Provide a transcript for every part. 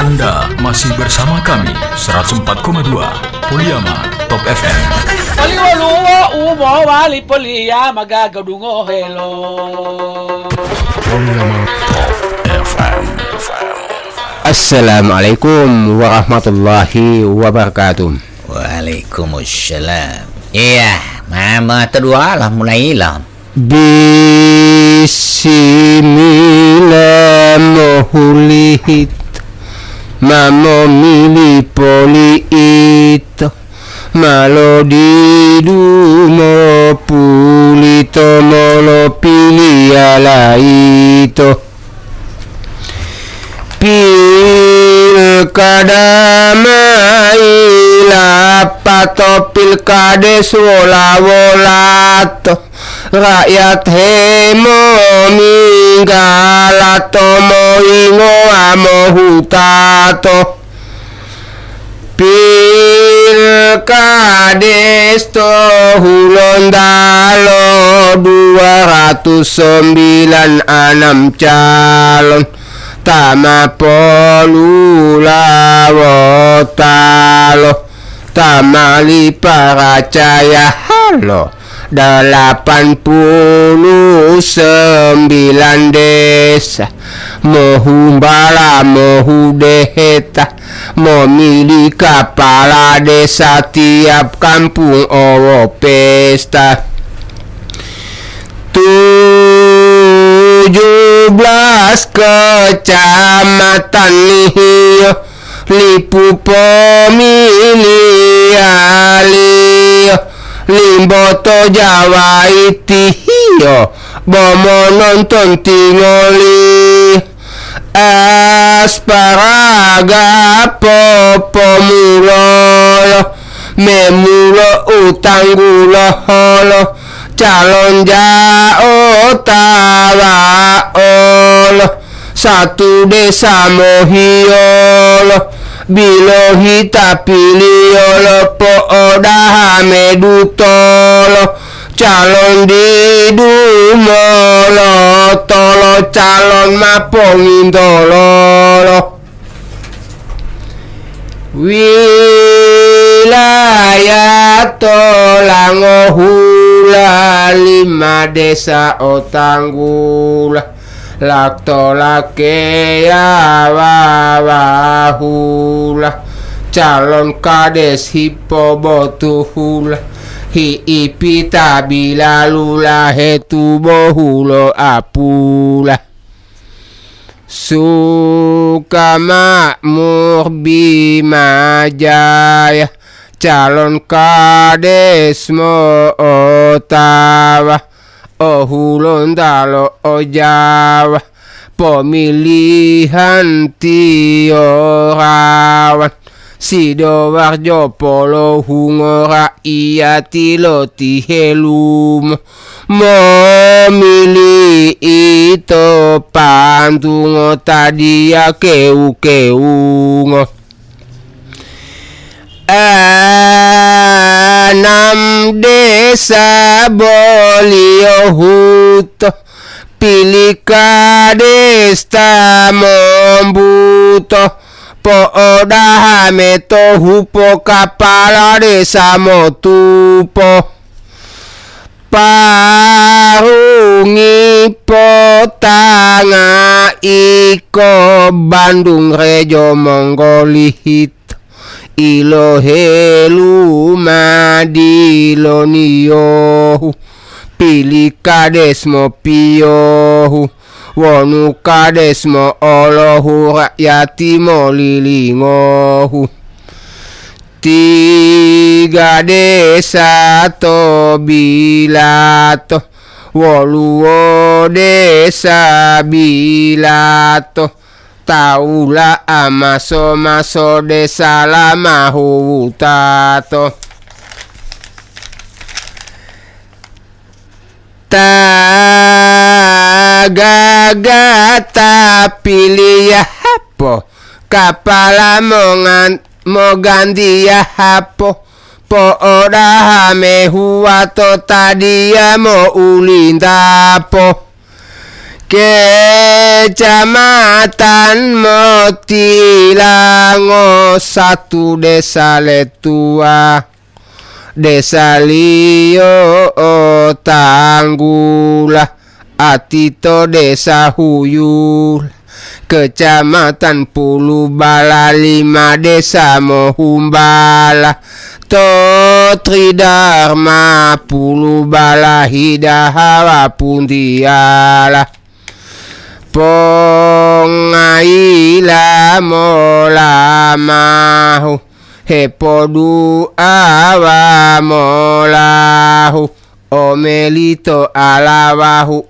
Anda masih bersama kami 104,2 Poliama Top FM. Paliwaluwa umo wali polia magagadungo hello. Poliama Top FM. Assalamualaikum warahmatullahi wabarakatuh. Waalaikumsalam. Iya, mama kedua lah mulailah. Bismillahirrahmanirrahim. Mamo mili poliit. Malo didumo pulito molo pilialaito. Pilkada maila pato pilkades wola-wolato rakyat hemo minggalato moingo amo hutato pilkades to hulondalo 296 calon tama polulawotalo tamali paracaya halo 89 desa mohumbala mohudeheta memilih kepala desa tiap kampung owo pesta 17 kecamatan liyo lipu pemilihan Limboto Jawa itiyo bomo nonton tingoli asparaga popo mulolo memulo utang gula holo calon jao tawa olo satu desa mohiolo bilo hita piliolo po odah medutolo calon didumolo tolo calon mapongindololo wilayah tolango hula 5 desa otanggula lakto lake awawahula calon kades hipobotuhula hiipita bilalula hetubohulo apula Sukamakmur Bimajaya calon kades mo otawa Ohulondalo Ojawa pemilihan tiorawan Sidoarjo polo hungora iya tilo tihelum memilih itu pantungo tadia keu-keungo 6 desa boliohuto pilih kades tamombuto po odah meto hupo kapala desa motupo parungi potanga iko Bandung Rejo Monggolihit ilo helu madilo niyohu pilih kades mo piyohu wonu kades mo olohu rakyati mo lilingohu 3 desa to bilato woluo desa bilato taula amaso desa lama hutato tagagata pilih ya hapo kapala mo ganti ya hapo po odah mehuato tadia mo ulindapo ke Kecamatan Motilango, satu desa Letua, desa Lio Tanggula, Atito desa Huyul, Kecamatan Pulubala, 5 desa Mohumbala, Totridharma, Pulubala, Hidahawa, Puntiala, Pongaila, Molamahu, Hepodu awa molahu, Omelito alawahu,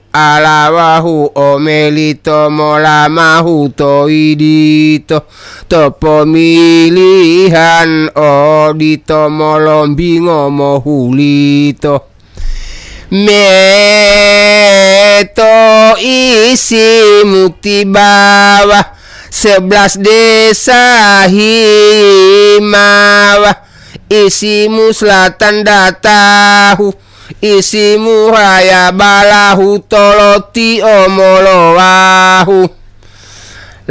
Omelito molamahu, Toidito to pemilihan, Odito molombingo mohulito, Meto isi mukti bawah, 11 desa Himawa, isimu selatan datahu, isimu raya balahu, toloti omolowahu,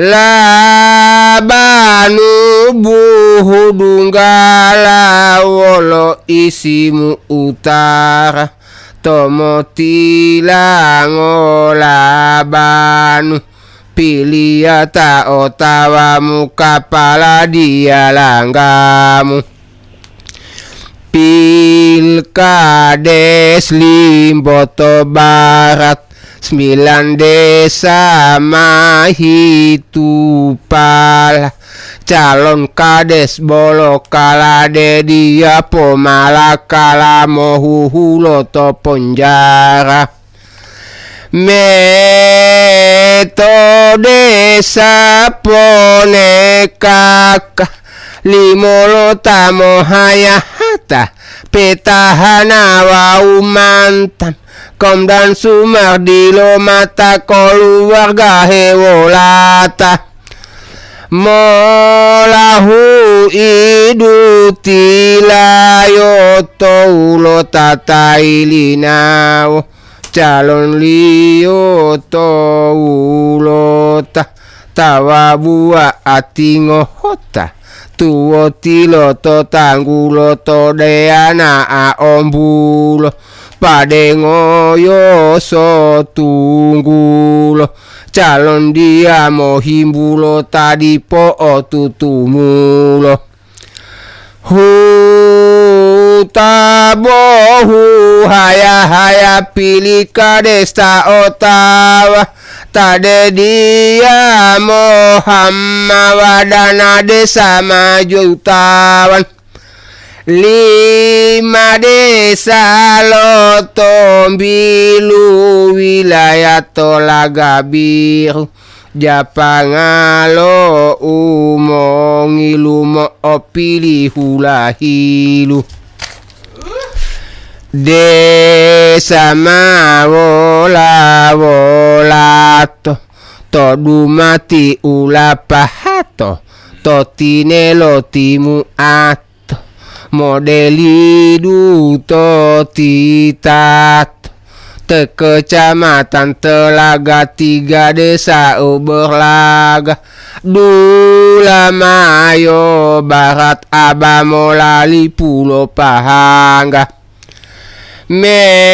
labanu buhu dunggala, wolo isimu utara, tomotilango labanu, Piliata otawamu, kapala dia langgamu, Pilkades Limboto Barat, 9 desa Mahitupala, calon kades bolo kalade dia pomalakala mohuhulo to ponjara, metode saponekaka, limolo tamo hayahata, petahana wau mantan, Komdan Sumardilo mata keluarga hewolata, molahu idutilayoto ulo tatailinao, calon liyoto ulota, tawabua atingohota, tuwo tiloto tangguloto deana aombulo, padengoyo so tunggulo, calon dia mohimbulo tadi po tutumulo, hutabohu haya pilih kadesta otawa, tade dia Muhammad wadana desa majutawan, 5 desa Lotombilu, wilayah Tolaga Biru, Japangalo umongilu mo opili hulahilu, desa mawolawolato, to dumati ulapahato, to tinelo timu ato, modeli duto titato, te kecamatan Telaga, 3 desa Uberlaga, Dulamayo Barat, Abamolali Pulau Pahangga, metode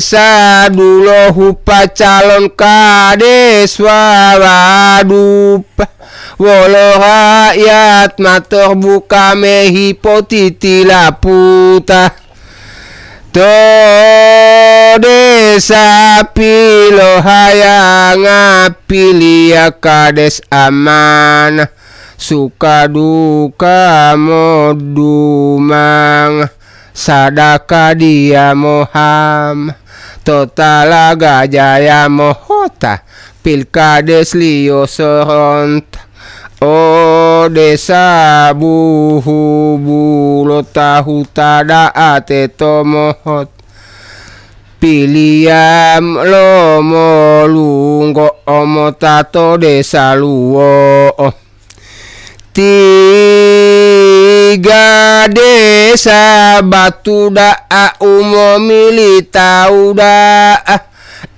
sadulo hupa, calon kades wawadupa, wolo rakyat mater buka mehipotiti laputa, to desa pilo hayang pilia kades amanah, suka duka modumang, sadaka dia moham, Totalaga Jaya mohota, pilkades lio seronta, o desa buhu bulo tahu tada ate tomohot, piliam lomo lunggo omo tato desa luwo, 3 desa Batu daa umo milita udah,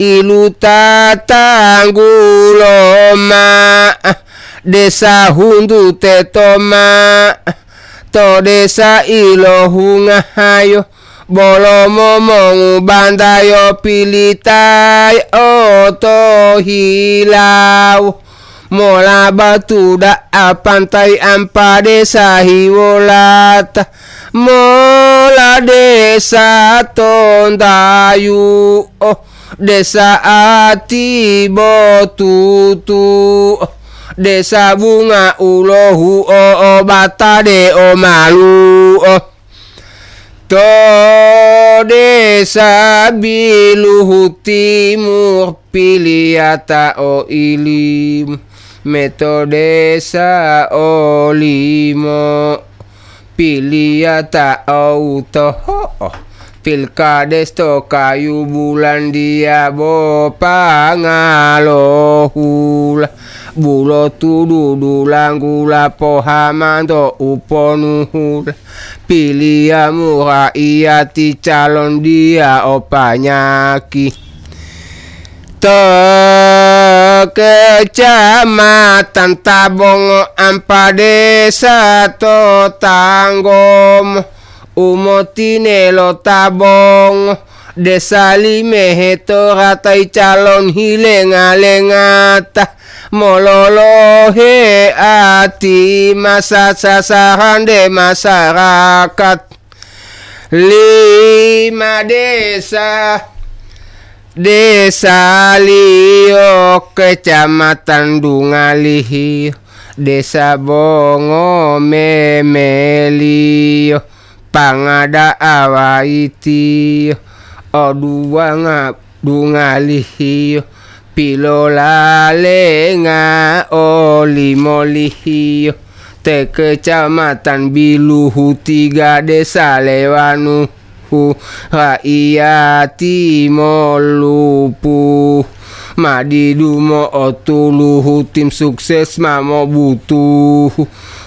ilu tatangguloma desa hundu tetoma to desa ilohungahayo bolo momongu bandayo pilitai oto hilau mola batu da pantai ampa desa hiwolata mola desa tondayu desa ati botutu desa bunga ulohu bata de malu to desa biluhu timur piliata ilim metodesa olimo piliata autoho pilkades to kayu bulan dia bo pangalohula bulo tudu dulanggula pohamanto uponuhula pilia mura iati calon dia opanyaki kecamatan Tabong ampa desa to tanggom umotinelo Tabong desa limehe to ratai calon hilenga-lengata mololohe ati masa sasaran de masyarakat 5 desa Liok kecamatan Dungalihi desa Bongo Memelio Pangada Awaiti Oduanga Dungalihi Pilola Lenga Olimolihi te kecamatan Biluhu 3 desa Lewanu raiyati molupu madidumo otuluhu tim sukses mamo butuh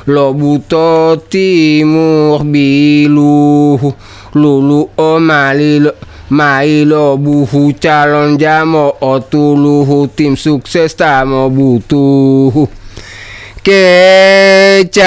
lo buto timur biluhu lulu o malilo mailo buhu calon jamo otuluhu tim sukses tamo butuh Kecamatan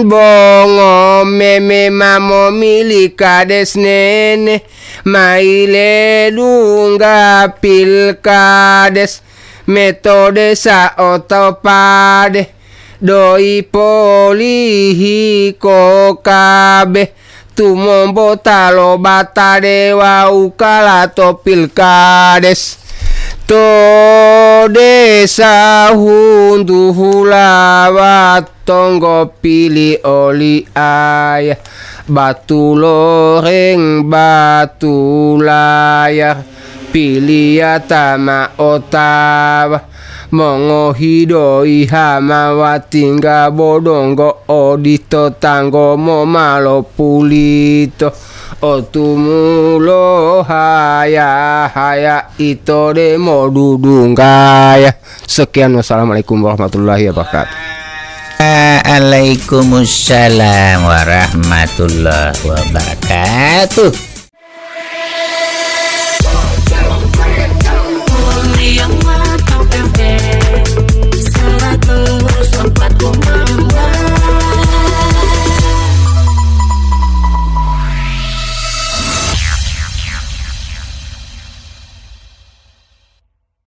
Bongo Meme mamo milik kades nene maile dunga pilkades metode sa otopade doi polihi kokabe tumombo talo bata dewa ukalato pilkades to desa hundu hulawa tonggo pili oli ayah batu loreng batu layar piliatama otawa mongo hidoi hamawa tingga bodonggo odito tanggo momalo pulito otumulo haya ito de modudunggaya. Sekian, wassalamualaikum warahmatullahi wabarakatuh. Waalaikumsalam warahmatullahi wabarakatuh.